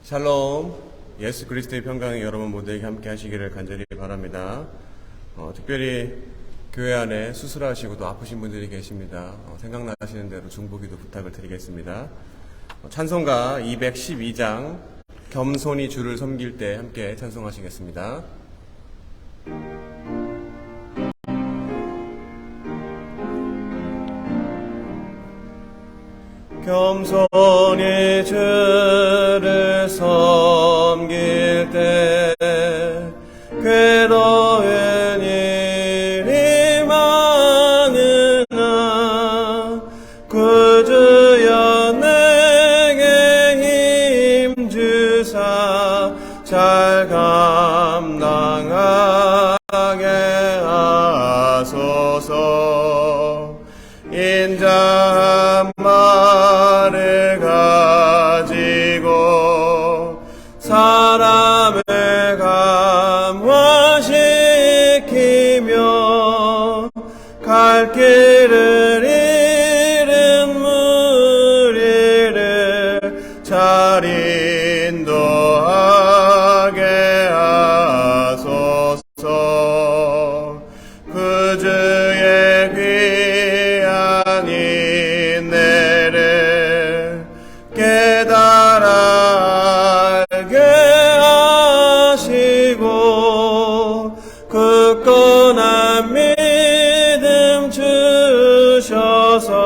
샬롬, 예수 그리스도의 평강이 여러분 모두에게 함께 하시기를 간절히 바랍니다. 특별히 교회 안에 수술하시고 또 아프신 분들이 계십니다. 생각나시는 대로 중보기도 부탁을 드리겠습니다. 찬송가 212장 겸손히 주를 섬길 때 함께 찬송하시겠습니다. 겸손히 주를 섬길 때 괴로운 일이 많으나 구주여 내게 힘 주사 잘 감당하게 하소서. 인자 말을 가지고 사람을 감화시키며 갈 길을 잃은 무리를 잘 인도하게 하소서. 구주의 귀한 인내를 깨달아 알게 하시고 굳건한 믿음 주셔서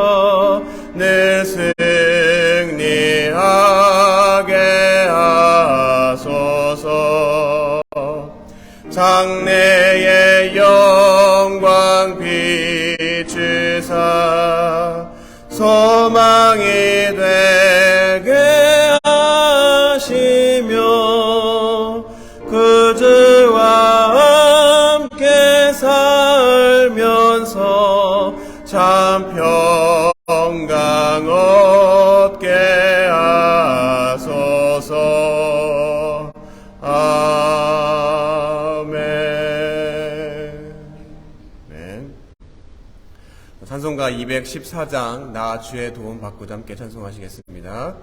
늘 승리하게 하소서. 장래의 영광 비추사 소망이 되게 하시며 구주와 함께 살면서 참 평강 얻게 하소서. 아멘. 찬송가 214장 나 주의 도움 받고자 함께 찬송하시겠습니다.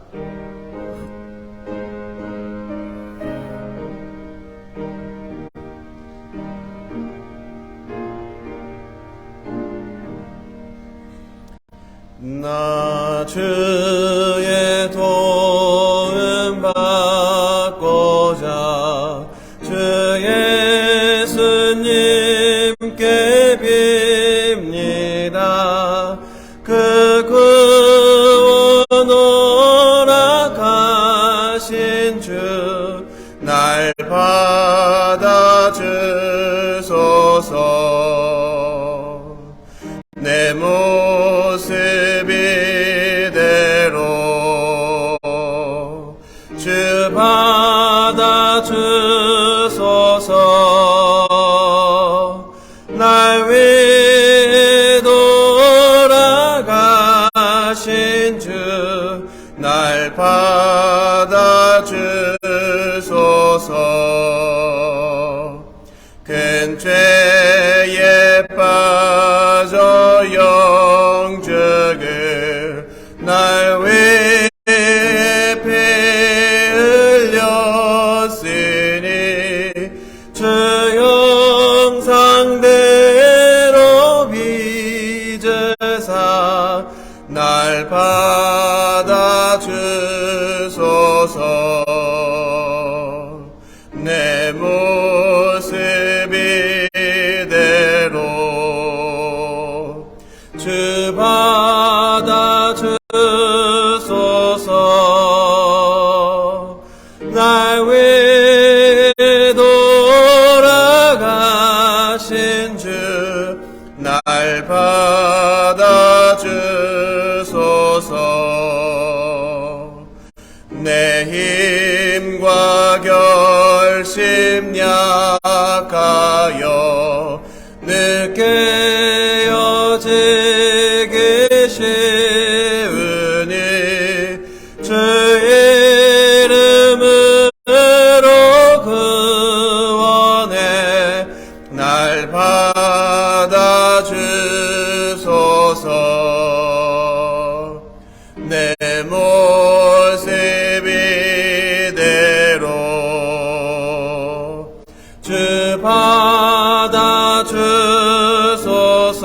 나 주의 도움 받고자 주 예수님께 빕니다. 그 구원 허락하신 주 날 받아주소서. 내 모습 이대로 주 받아주소서. 날 위해 돌아가신 주 날 받아주소서. 큰 죄에 빠져 영적을 날 위해 피 흘렸으니 주 형상대로 빚으사 날 받아주소서. 내 모습 이대로 주 받아주소서. 날 위해 돌아가신 주 날 받아주소서. 내 힘과 결심 약하여 늦게 여지기 쉬우니 주 이름으로 구원해 날 받아주소서. 내 모습 이대로 주소서.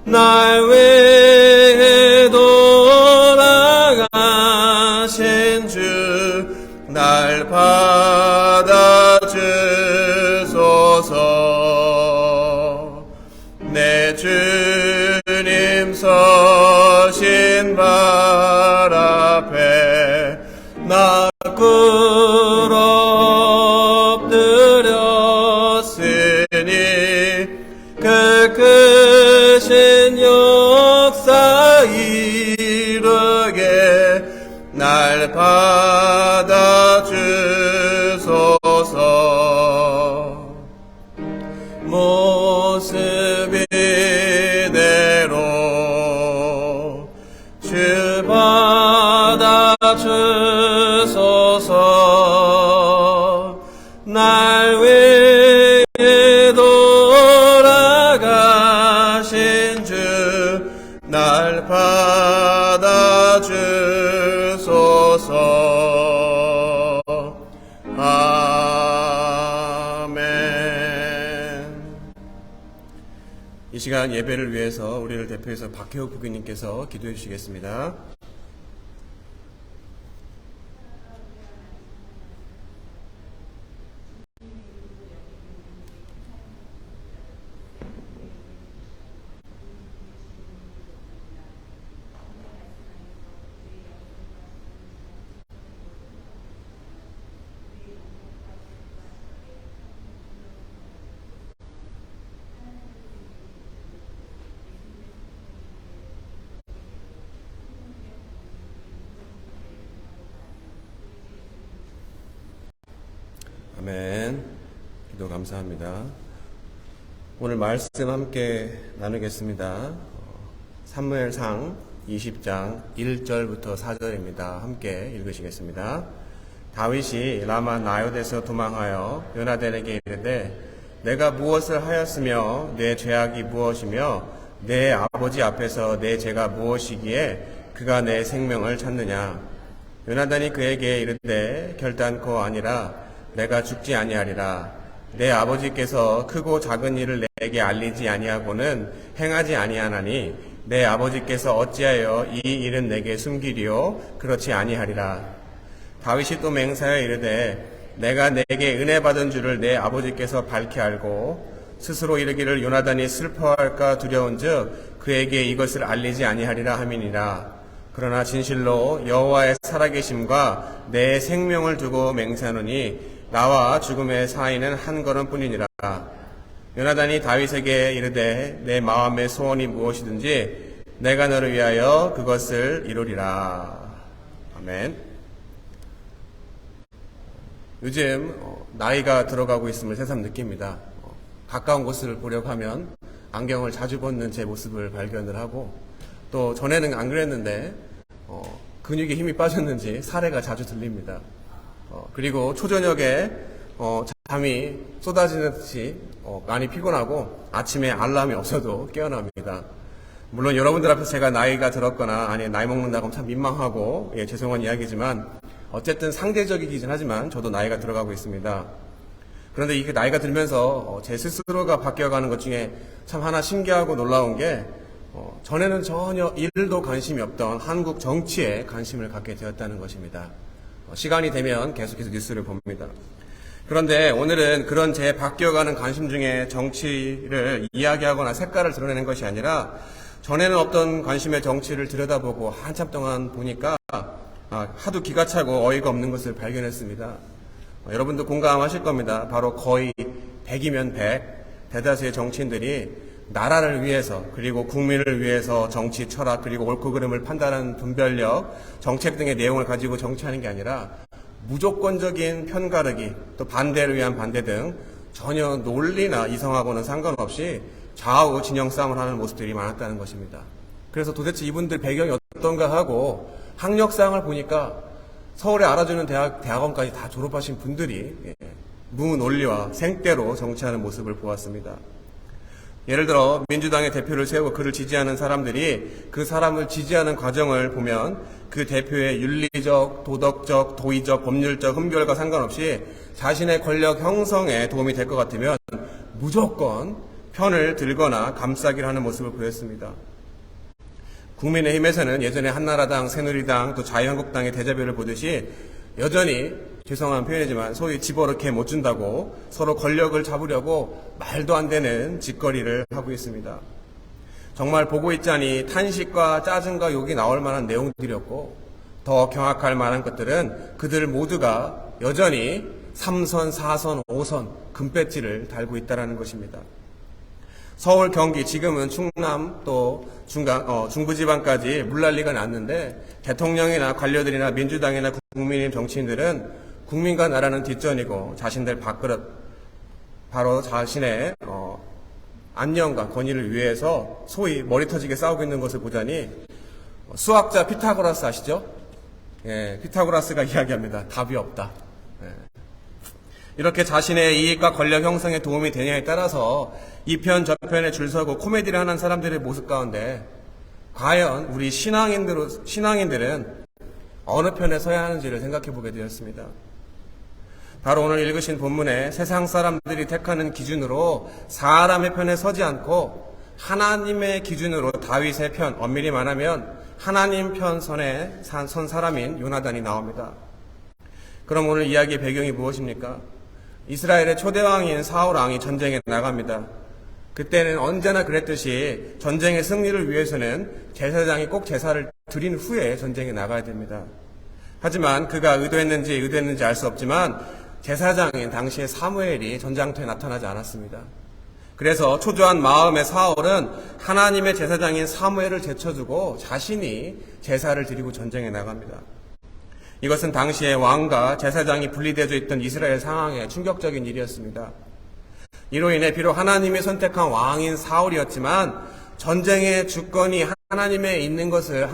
날 위해 돌아가신 주 날 받아주소서. 내 주님 서신 발 앞에 나 꿇어 엎드렸으니 그 크신 역사 이루게 날 받아주소서. 모습 이대로 주 받아주소서. 날 위해 돌아가신 주 날 받아주소서. 아멘. 이 시간 예배를 위해서 우리를 대표해서 박혜옥 부교님께서 기도해 주시겠습니다. 아멘. 기도 감사합니다. 오늘 말씀 함께 나누겠습니다. 사무엘상 20장 1절부터 4절입니다. 함께 읽으시겠습니다. 다윗이 라마 나요대에서 도망하여 요나단에게 이르되 내가 무엇을 하였으며 내 죄악이 무엇이며 내 아버지 앞에서 내 죄가 무엇이기에 그가 내 생명을 찾느냐. 요나단이 그에게 이르되 결단코 아니라 내가 죽지 아니하리라. 내 아버지께서 크고 작은 일을 내게 알리지 아니하고는 행하지 아니하나니 내 아버지께서 어찌하여 이 일은 내게 숨기리요 그렇지 아니하리라. 다윗이 또 맹세하여 이르되 내가 내게 은혜 받은 줄을 내 아버지께서 밝히 알고 스스로 이르기를 요나단이 슬퍼할까 두려운즉 그에게 이것을 알리지 아니하리라 함이니라. 그러나 진실로 여호와의 살아계심과 내 생명을 두고 맹세하노니 나와 죽음의 사이는 한 걸음뿐이니라. 요나단이 다윗에게 이르되 내 마음의 소원이 무엇이든지 내가 너를 위하여 그것을 이루리라. 아멘. 요즘 나이가 들어가고 있음을 새삼 느낍니다. 가까운 곳을 보려고 하면 안경을 자주 벗는 제 모습을 발견을 하고 또 전에는 안 그랬는데 근육에 힘이 빠졌는지 사례가 자주 들립니다. 그리고 초저녁에 잠이 쏟아지는 듯이 많이 피곤하고 아침에 알람이 없어도 깨어납니다. 물론 여러분들 앞에서 제가 나이가 들었거나 아니 나이 먹는다고 하면 참 민망하고 죄송한 이야기지만 어쨌든 상대적이긴 하지만 저도 나이가 들어가고 있습니다. 그런데 이게 나이가 들면서 제 스스로가 바뀌어가는 것 중에 참 하나 신기하고 놀라운 게 전에는 전혀 일도 관심이 없던 한국 정치에 관심을 갖게 되었다는 것입니다. 시간이 되면 계속해서 뉴스를 봅니다. 그런데 오늘은 그런 제 바뀌어가는 관심 중에 정치를 이야기하거나 색깔을 드러내는 것이 아니라 전에는 없던 관심의 정치를 들여다보고 한참 동안 보니까 하도 기가 차고 어이가 없는 것을 발견했습니다. 여러분도 공감하실 겁니다. 바로 거의 100이면 100 대다수의 정치인들이 나라를 위해서 그리고 국민을 위해서 정치 철학 그리고 옳고 그름을 판단하는 분별력 정책 등의 내용을 가지고 정치하는 게 아니라 무조건적인 편가르기 또 반대를 위한 반대 등 전혀 논리나 이성하고는 상관없이 좌우 진영 싸움을 하는 모습들이 많았다는 것입니다. 그래서 도대체 이분들 배경이 어떤가 하고 학력상을 보니까 서울에 알아주는 대학원까지 다 졸업하신 분들이 무논리와 생떼로 정치하는 모습을 보았습니다. 예를 들어 민주당의 대표를 세우고 그를 지지하는 사람들이 그 사람을 지지하는 과정을 보면 그 대표의 윤리적, 도덕적, 도의적, 법률적 흠결과 상관없이 자신의 권력 형성에 도움이 될 것 같으면 무조건 편을 들거나 감싸기를 하는 모습을 보였습니다. 국민의힘에서는 예전에 한나라당, 새누리당, 또 자유한국당의 대자별을 보듯이 여전히 죄송한 표현이지만 소위 집어넣게 못 준다고 서로 권력을 잡으려고 말도 안 되는 짓거리를 하고 있습니다. 정말 보고 있자니 탄식과 짜증과 욕이 나올 만한 내용들이었고 더 경악할 만한 것들은 그들 모두가 여전히 3선, 4선, 5선 금배지를 달고 있다는 것입니다. 서울, 경기, 지금은 충남 또 중부지방까지 물난리가 났는데 대통령이나 관료들이나 민주당이나 국민의힘 정치인들은 국민과 나라는 뒷전이고 자신들 밥그릇 바로 자신의 안녕과 권위를 위해서 소위 머리 터지게 싸우고 있는 것을 보자니 수학자 피타고라스 아시죠? 예, 피타고라스가 이야기합니다. 답이 없다. 예. 이렇게 자신의 이익과 권력 형성에 도움이 되냐에 따라서 이 편 저편에 줄 서고 코미디를 하는 사람들의 모습 가운데 과연 우리 신앙인들은 어느 편에 서야 하는지를 생각해 보게 되었습니다. 바로 오늘 읽으신 본문에 세상 사람들이 택하는 기준으로 사람의 편에 서지 않고 하나님의 기준으로 다윗의 편, 엄밀히 말하면 하나님 편 선에 선 사람인 요나단이 나옵니다. 그럼 오늘 이야기의 배경이 무엇입니까? 이스라엘의 초대왕인 사울 왕이 전쟁에 나갑니다. 그때는 언제나 그랬듯이 전쟁의 승리를 위해서는 제사장이 꼭 제사를 드린 후에 전쟁에 나가야 됩니다. 하지만 그가 의도했는지 알 수 없지만 제사장인 당시의 사무엘이 전장터에 나타나지 않았습니다. 그래서 초조한 마음의 사울은 하나님의 제사장인 사무엘을 제쳐두고 자신이 제사를 드리고 전쟁에 나갑니다. 이것은 당시의 왕과 제사장이 분리되어져 있던 이스라엘 상황에 충격적인 일이었습니다. 이로 인해 비록 하나님이 선택한 왕인 사울이었지만 전쟁의 주권이 하나님에 있는 것을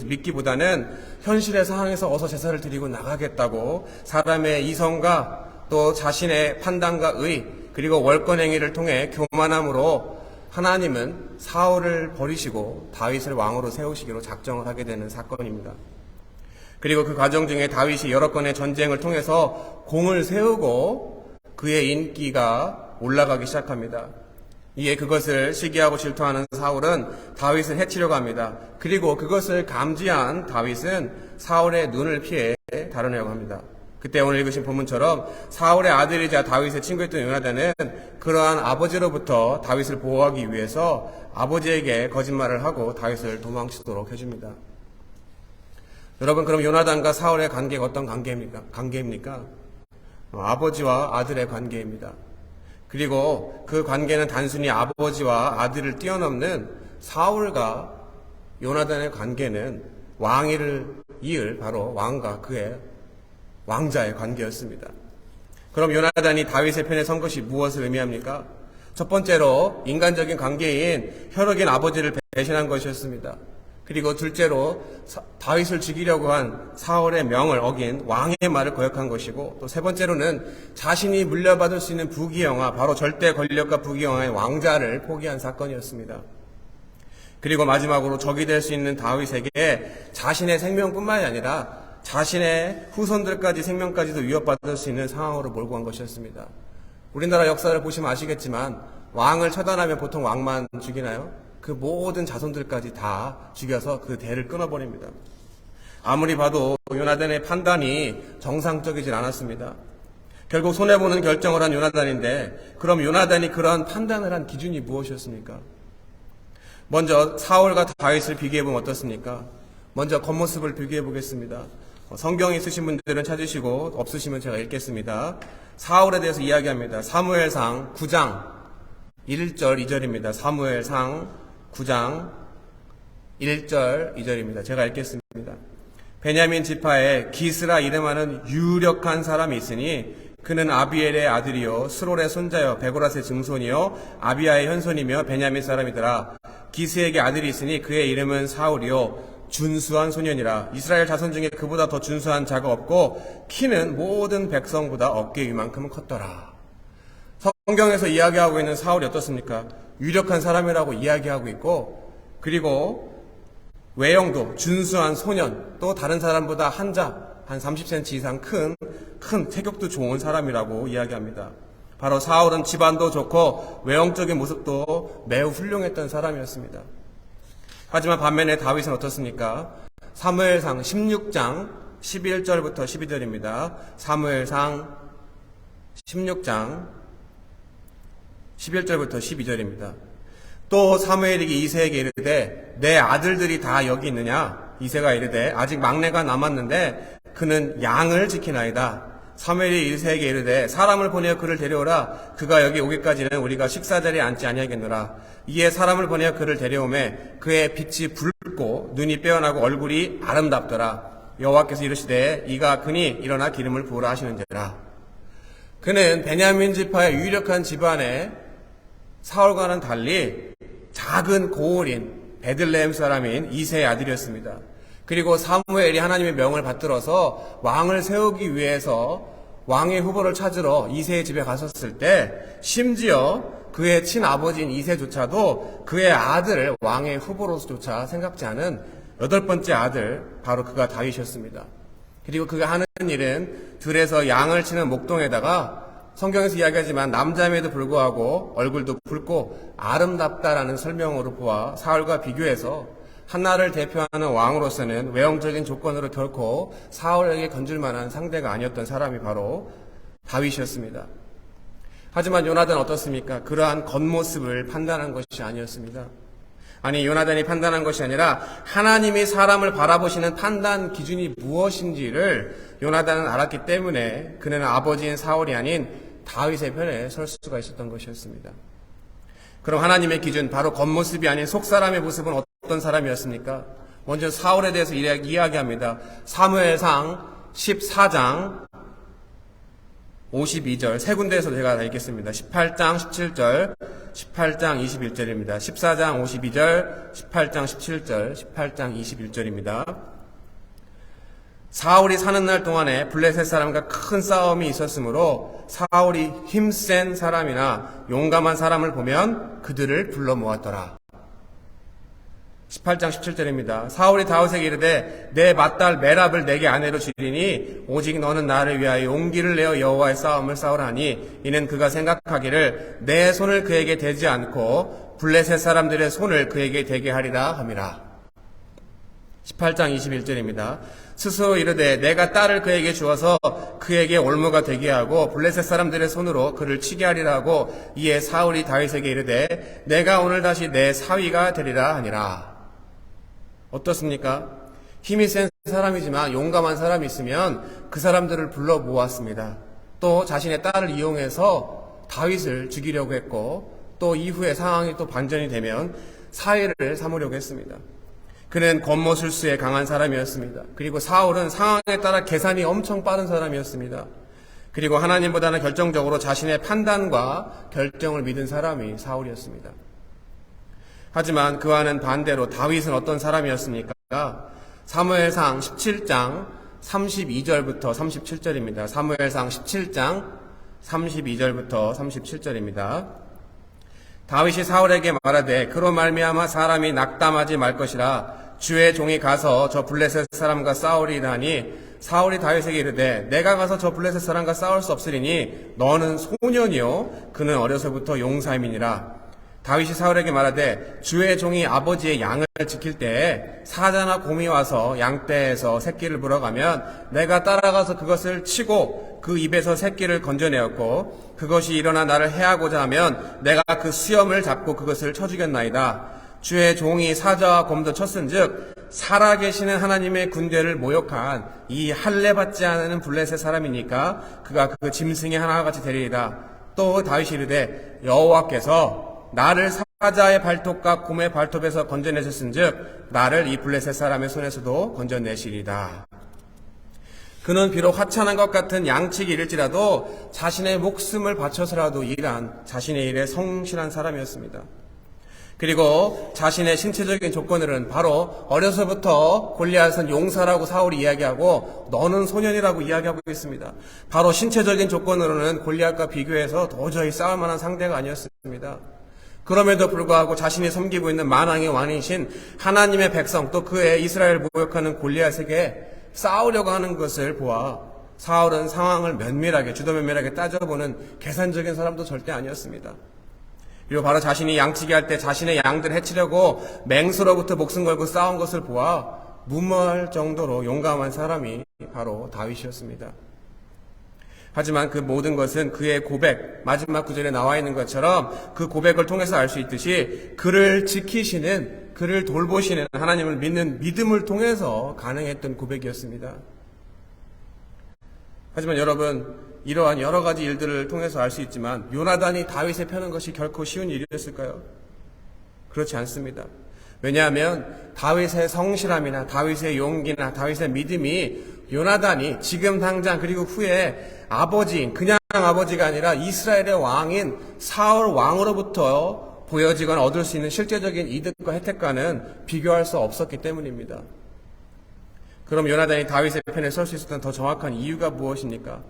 믿기보다는 현실의 상황에서 어서 제사를 드리고 나가겠다고 사람의 이성과 또 자신의 판단과 의 그리고 월권행위를 통해 교만함으로 하나님은 사울을 버리시고 다윗을 왕으로 세우시기로 작정을 하게 되는 사건입니다. 그리고 그 과정 중에 다윗이 여러 건의 전쟁을 통해서 공을 세우고 그의 인기가 올라가기 시작합니다. 이에 그것을 시기하고 질투하는 사울은 다윗을 해치려고 합니다. 그리고 그것을 감지한 다윗은 사울의 눈을 피해 다루려고 합니다. 그때 오늘 읽으신 본문처럼 사울의 아들이자 다윗의 친구였던 요나단은 그러한 아버지로부터 다윗을 보호하기 위해서 아버지에게 거짓말을 하고 다윗을 도망치도록 해줍니다. 여러분, 그럼 요나단과 사울의 관계가 어떤 관계입니까? 아버지와 아들의 관계입니다. 그리고 그 관계는 단순히 아버지와 아들을 뛰어넘는 사울과 요나단의 관계는 왕위를 이을 바로 왕과 그의 왕자의 관계였습니다. 그럼 요나단이 다윗의 편에 선 것이 무엇을 의미합니까? 첫 번째로 인간적인 관계인 혈육인 아버지를 배신한 것이었습니다. 그리고 둘째로 다윗을 죽이려고 한 사울의 명을 어긴 왕의 말을 거역한 것이고, 또 세 번째로는 자신이 물려받을 수 있는 부귀영화, 바로 절대 권력과 부귀영화의 왕자를 포기한 사건이었습니다. 그리고 마지막으로 적이 될 수 있는 다윗에게 자신의 생명뿐만이 아니라 자신의 후손들까지 생명까지도 위협받을 수 있는 상황으로 몰고 간 것이었습니다. 우리나라 역사를 보시면 아시겠지만 왕을 처단하면 보통 왕만 죽이나요? 그 모든 자손들까지 다 죽여서 그 대를 끊어버립니다. 아무리 봐도 요나단의 판단이 정상적이진 않았습니다. 결국 손해보는 결정을 한 요나단인데, 그럼 요나단이 그러한 판단을 한 기준이 무엇이었습니까? 먼저 사울과 다윗을 비교해보면 어떻습니까? 먼저 겉모습을 비교해보겠습니다. 성경이 있으신 분들은 찾으시고 없으시면 제가 읽겠습니다. 사울에 대해서 이야기합니다. 사무엘상 9장 1절 2절입니다. 사무엘상 9장 1절 2절입니다. 제가 읽겠습니다. 베냐민 지파에 기스라 이름하는 유력한 사람이 있으니 그는 아비엘의 아들이요 스롤의 손자요 베고라스의 증손이요 아비야의 현손이며 베냐민 사람이더라. 기스에게 아들이 있으니 그의 이름은 사울이요 준수한 소년이라. 이스라엘 자손 중에 그보다 더 준수한 자가 없고 키는 모든 백성보다 어깨 위만큼 컸더라. 성경에서 이야기하고 있는 사울이 어떻습니까? 유력한 사람이라고 이야기하고 있고, 그리고 외형도 준수한 소년, 또 다른 사람보다 한자, 한 30cm 이상 큰 체격도 좋은 사람이라고 이야기합니다. 바로 사울은 집안도 좋고 외형적인 모습도 매우 훌륭했던 사람이었습니다. 하지만 반면에 다윗은 어떻습니까? 사무엘상 16장 11절부터 12절입니다. 사무엘상 16장 11절부터 12절입니다. 또 사무엘이 이새에게 이르되 내 아들들이 다 여기 있느냐? 이새가 이르되 아직 막내가 남았는데 그는 양을 지키나이다. 사무엘이 이새에게 이르되 사람을 보내어 그를 데려오라. 그가 여기 오기까지는 우리가 식사자리에 앉지 아니하겠노라. 이에 사람을 보내어 그를 데려오매 그의 빛이 붉고 눈이 빼어나고 얼굴이 아름답더라. 여호와께서 이르시되 이가 그니 일어나 기름을 부으라 하시는지라. 그는 베냐민 지파의 유력한 집안에 사울과는 달리 작은 고을인 베들레헴 사람인 이새의 아들이었습니다. 그리고 사무엘이 하나님의 명을 받들어서 왕을 세우기 위해서 왕의 후보를 찾으러 이새의 집에 갔었을 때 심지어 그의 친아버지인 이새조차도 그의 아들을 왕의 후보로조차 생각지 않은 8번째 아들, 바로 그가 다윗이었습니다. 그리고 그가 하는 일은 들에서 양을 치는 목동에다가 성경에서 이야기하지만 남자임에도 불구하고 얼굴도 붉고 아름답다라는 설명으로 보아 사울과 비교해서 한나라를 대표하는 왕으로서는 외형적인 조건으로 결코 사울에게 건질 만한 상대가 아니었던 사람이 바로 다윗이었습니다. 하지만 요나단은 어떻습니까? 그러한 겉모습을 판단한 것이 아니었습니다. 아니, 요나단이 판단한 것이 아니라 하나님이 사람을 바라보시는 판단 기준이 무엇인지를 요나단은 알았기 때문에 그는 아버지인 사울이 아닌 다윗의 편에 설 수가 있었던 것이었습니다. 그럼 하나님의 기준, 바로 겉모습이 아닌 속사람의 모습은 어떤 사람이었습니까? 먼저 사울에 대해서 이야기합니다. 사무엘상 14장 52절, 세 군데에서 제가 다 읽겠습니다. 18장 17절, 18장 21절입니다. 14장 52절, 18장 17절, 18장 21절입니다. 사울이 사는 날 동안에 블레셋 사람과 큰 싸움이 있었으므로 사울이 힘센 사람이나 용감한 사람을 보면 그들을 불러 모았더라. 18장 17절입니다. 사울이 다윗에게 이르되 내 맏딸 메랍을 내게 아내로 주리니 오직 너는 나를 위하여 용기를 내어 여호와의 싸움을 싸우라 하니 이는 그가 생각하기를 내 손을 그에게 대지 않고 블레셋 사람들의 손을 그에게 대게 하리라 함이라. 18장 21절입니다. 스스로 이르되 내가 딸을 그에게 주어서 그에게 올무가 되게 하고 블레셋 사람들의 손으로 그를 치게 하리라 하고 이에 사울이 다윗에게 이르되 내가 오늘 다시 내 사위가 되리라 하니라. 어떻습니까? 힘이 센 사람이지만 용감한 사람이 있으면 그 사람들을 불러 모았습니다. 또 자신의 딸을 이용해서 다윗을 죽이려고 했고 또 이후에 상황이 또 반전이 되면 사위를 삼으려고 했습니다. 그는 겉모술수에 강한 사람이었습니다. 그리고 사울은 상황에 따라 계산이 엄청 빠른 사람이었습니다. 그리고 하나님보다는 결정적으로 자신의 판단과 결정을 믿은 사람이 사울이었습니다. 하지만 그와는 반대로 다윗은 어떤 사람이었습니까? 사무엘상 17장 32절부터 37절입니다. 사무엘상 17장 32절부터 37절입니다. 다윗이 사울에게 말하되 그로 말미암아 사람이 낙담하지 말 것이라 주의 종이 가서 저 블레셋 사람과 싸우리라 하니 사울이 다윗에게 이르되 내가 가서 저 블레셋 사람과 싸울 수 없으리니 너는 소년이요 그는 어려서부터 용사임이니라. 다윗이 사울에게 말하되 주의 종이 아버지의 양을 지킬 때에 사자나 곰이 와서 양떼에서 새끼를 물어가면 내가 따라가서 그것을 치고 그 입에서 새끼를 건져내었고 그것이 일어나 나를 해하고자 하면 내가 그 수염을 잡고 그것을 쳐 죽였나이다. 주의 종이 사자와 곰도 쳤은즉 살아계시는 하나님의 군대를 모욕한 이 할례받지 않은 블레셋 사람이니까 그가 그 짐승의 하나와 같이 되리이다. 또 다윗이 이르되 여호와께서 나를 사자의 발톱과 곰의 발톱에서 건져내셨은즉 나를 이 블레셋 사람의 손에서도 건져내시리다. 그는 비록 하찮은 것 같은 양치기 일일지라도 자신의 목숨을 바쳐서라도 일한 자신의 일에 성실한 사람이었습니다. 그리고 자신의 신체적인 조건으로는 바로 어려서부터 골리앗은 용사라고 사울이 이야기하고 너는 소년이라고 이야기하고 있습니다. 바로 신체적인 조건으로는 골리앗과 비교해서 도저히 싸울 만한 상대가 아니었습니다. 그럼에도 불구하고 자신이 섬기고 있는 만왕의 왕이신 하나님의 백성 또 그의 이스라엘을 모욕하는 골리앗에게 싸우려고 하는 것을 보아 사울은 상황을 주도면밀하게 따져보는 계산적인 사람도 절대 아니었습니다. 그리고 바로 자신이 양치기 할 때 자신의 양들을 해치려고 맹수로부터 목숨 걸고 싸운 것을 보아 무모할 정도로 용감한 사람이 바로 다윗이었습니다. 하지만 그 모든 것은 그의 고백, 마지막 구절에 나와 있는 것처럼 그 고백을 통해서 알 수 있듯이 그를 지키시는, 그를 돌보시는 하나님을 믿는 믿음을 통해서 가능했던 고백이었습니다. 하지만 여러분, 이러한 여러 가지 일들을 통해서 알 수 있지만 요나단이 다윗에 펴는 것이 결코 쉬운 일이었을까요? 그렇지 않습니다. 왜냐하면 다윗의 성실함이나 다윗의 용기나 다윗의 믿음이 요나단이 지금 당장 그리고 후에 아버지인, 그냥 아버지가 아니라 이스라엘의 왕인 사울 왕으로부터 보여지거나 얻을 수 있는 실제적인 이득과 혜택과는 비교할 수 없었기 때문입니다. 그럼 요나단이 다윗의 편에 설 수 있었던 더 정확한 이유가 무엇입니까?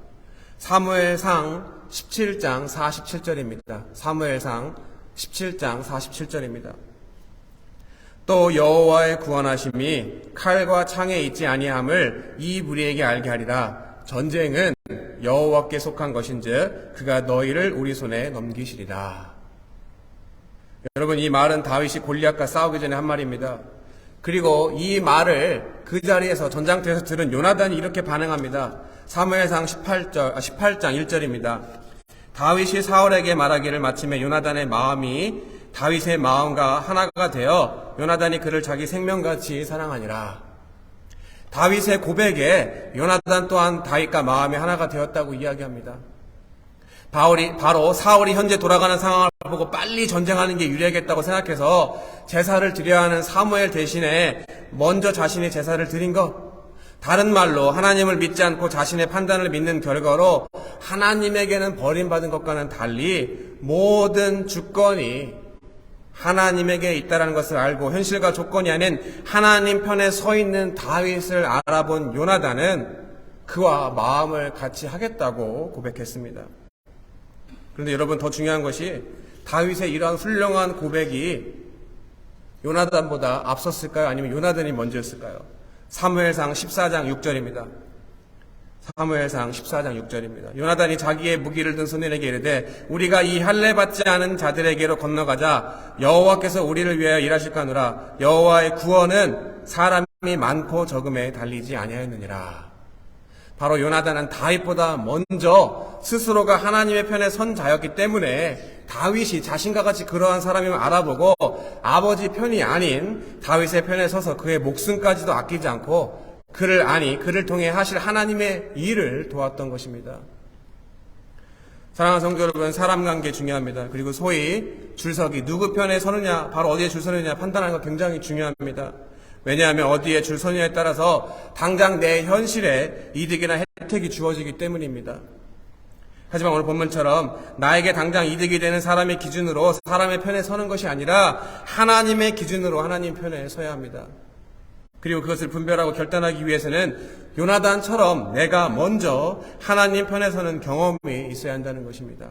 사무엘상 17장 47절입니다. 사무엘상 17장 47절입니다. 또 여호와의 구원하심이 칼과 창에 있지 아니함을 이 무리에게 알게 하리라. 전쟁은 여호와께 속한 것인즉 그가 너희를 우리 손에 넘기시리라. 여러분, 이 말은 다윗이 골리앗과 싸우기 전에 한 말입니다. 그리고 이 말을 그 자리에서 전장터에서 들은 요나단이 이렇게 반응합니다. 사무엘상 18장 1절입니다. 다윗이 사울에게 말하기를 마침에 요나단의 마음이 다윗의 마음과 하나가 되어 요나단이 그를 자기 생명같이 사랑하니라. 다윗의 고백에 요나단 또한 다윗과 마음이 하나가 되었다고 이야기합니다. 바로 사울이 현재 돌아가는 상황을 보고 빨리 전쟁하는 게 유리하겠다고 생각해서 제사를 드려야 하는 사무엘 대신에 먼저 자신의 제사를 드린 것, 다른 말로 하나님을 믿지 않고 자신의 판단을 믿는 결과로 하나님에게는 버림받은 것과는 달리 모든 주권이 하나님에게 있다는 것을 알고 현실과 조건이 아닌 하나님 편에 서 있는 다윗을 알아본 요나단은 그와 마음을 같이 하겠다고 고백했습니다. 그런데 여러분, 더 중요한 것이 다윗의 이러한 훌륭한 고백이 요나단보다 앞섰을까요? 아니면 요나단이 먼저였을까요? 사무엘상 14장 6절입니다. 사무엘상 14장 6절입니다. 요나단이 자기의 무기를 든 손에게 이르되 우리가 이 할례 받지 않은 자들에게로 건너가자. 여호와께서 우리를 위하여 일하실까노라. 여호와의 구원은 사람이 많고 적음에 달리지 아니하였느니라. 바로 요나단은 다윗보다 먼저 스스로가 하나님의 편에 선 자였기 때문에 다윗이 자신과 같이 그러한 사람임을 알아보고 아버지 편이 아닌 다윗의 편에 서서 그의 목숨까지도 아끼지 않고 그를 통해 하실 하나님의 일을 도왔던 것입니다. 사랑하는 성도 여러분, 사람 관계 중요합니다. 그리고 소위 줄서기, 누구 편에 서느냐, 바로 어디에 줄 서느냐 판단하는 거 굉장히 중요합니다. 왜냐하면 어디에 줄 서느냐에 따라서 당장 내 현실에 이득이나 혜택이 주어지기 때문입니다. 하지만 오늘 본문처럼 나에게 당장 이득이 되는 사람의 기준으로 사람의 편에 서는 것이 아니라 하나님의 기준으로 하나님 편에 서야 합니다. 그리고 그것을 분별하고 결단하기 위해서는 요나단처럼 내가 먼저 하나님 편에 서는 경험이 있어야 한다는 것입니다.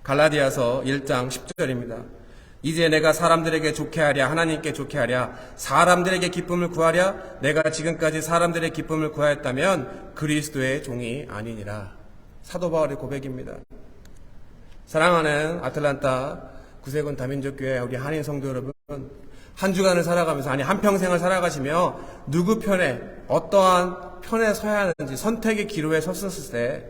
갈라디아서 1장 10절입니다. 이제 내가 사람들에게 좋게 하랴 하나님께 좋게 하랴 사람들에게 기쁨을 구하랴 내가 지금까지 사람들의 기쁨을 구하였다면 그리스도의 종이 아니니라. 사도 바울의 고백입니다. 사랑하는 아틀란타 구세군 다민족교회 우리 한인 성도 여러분, 한 주간을 살아가면서, 아니 한평생을 살아가시며 누구 편에, 어떠한 편에 서야 하는지 선택의 기로에 섰었을 때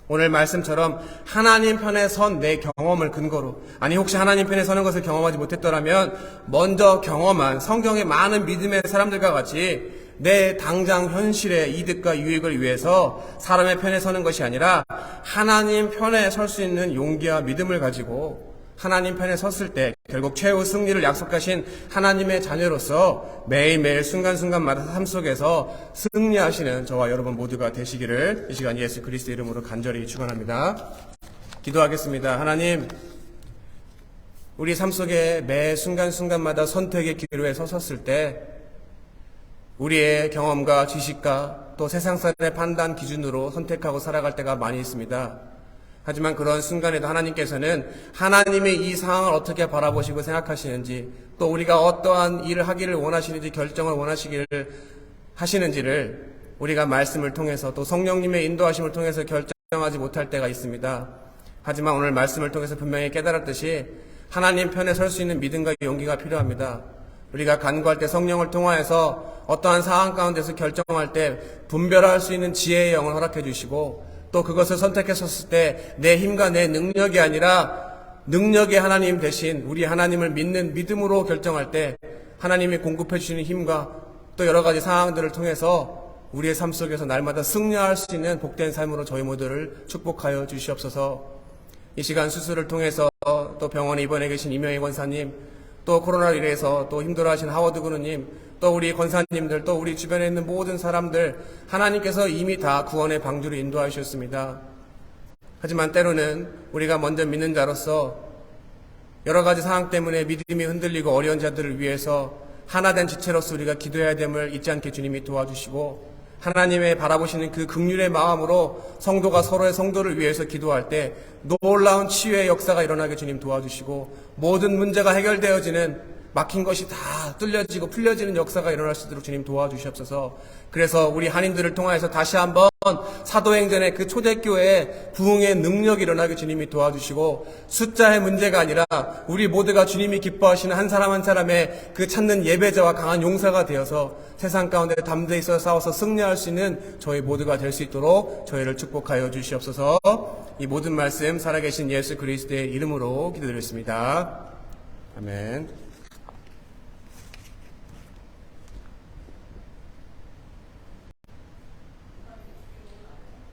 오늘 말씀처럼 하나님 편에 선 내 경험을 근거로, 아니 혹시 하나님 편에 서는 것을 경험하지 못했더라면 먼저 경험한 성경의 많은 믿음의 사람들과 같이 내 당장 현실의 이득과 유익을 위해서 사람의 편에 서는 것이 아니라 하나님 편에 설 수 있는 용기와 믿음을 가지고 하나님 편에 섰을 때 결국 최후 승리를 약속하신 하나님의 자녀로서 매일매일 순간순간마다 삶 속에서 승리하시는 저와 여러분 모두가 되시기를 이 시간 예수 그리스도 이름으로 간절히 축원합니다. 기도하겠습니다. 하나님, 우리 삶 속에 매 순간순간마다 선택의 기로에 섰을 때 우리의 경험과 지식과 또 세상사람의 판단 기준으로 선택하고 살아갈 때가 많이 있습니다. 하지만 그런 순간에도 하나님께서는 하나님의 이 상황을 어떻게 바라보시고 생각하시는지, 또 우리가 어떠한 일을 하기를 원하시는지 결정을 원하시기를 하시는지를 우리가 말씀을 통해서 또 성령님의 인도하심을 통해서 결정하지 못할 때가 있습니다. 하지만 오늘 말씀을 통해서 분명히 깨달았듯이 하나님 편에 설 수 있는 믿음과 용기가 필요합니다. 우리가 간구할 때 성령을 통하여서 어떠한 상황 가운데서 결정할 때 분별할 수 있는 지혜의 영을 허락해 주시고 또 그것을 선택했었을 때 내 힘과 내 능력이 아니라 능력의 하나님 대신 우리 하나님을 믿는 믿음으로 결정할 때 하나님이 공급해 주시는 힘과 또 여러 가지 상황들을 통해서 우리의 삶 속에서 날마다 승리할 수 있는 복된 삶으로 저희 모두를 축복하여 주시옵소서. 이 시간 수술을 통해서 또 병원에 입원해 계신 이명희 권사님, 또 코로나로 인해서 또 힘들어하신 하워드 군우님, 또 우리 권사님들, 또 우리 주변에 있는 모든 사람들 하나님께서 이미 다 구원의 방주로 인도하여 주셨습니다. 하지만 때로는 우리가 먼저 믿는 자로서 여러 가지 상황 때문에 믿음이 흔들리고 어려운 자들을 위해서 하나된 지체로서 우리가 기도해야 됨을 잊지 않게 주님이 도와주시고 하나님의 바라보시는 그 긍휼의 마음으로 성도가 서로의 성도를 위해서 기도할 때 놀라운 치유의 역사가 일어나게 주님 도와주시고 모든 문제가 해결되어지는 막힌 것이 다 뚫려지고 풀려지는 역사가 일어날 수 있도록 주님 도와주시옵소서. 그래서 우리 한인들을 통하여서 다시 한번 사도행전의 그 초대교회의 부흥의 능력이 일어나게 주님이 도와주시고 숫자의 문제가 아니라 우리 모두가 주님이 기뻐하시는 한 사람 한 사람의 그 찾는 예배자와 강한 용사가 되어서 세상 가운데 담대히 싸워서 승리할 수 있는 저희 모두가 될 수 있도록 저희를 축복하여 주시옵소서. 이 모든 말씀 살아계신 예수 그리스도의 이름으로 기도드렸습니다. 아멘.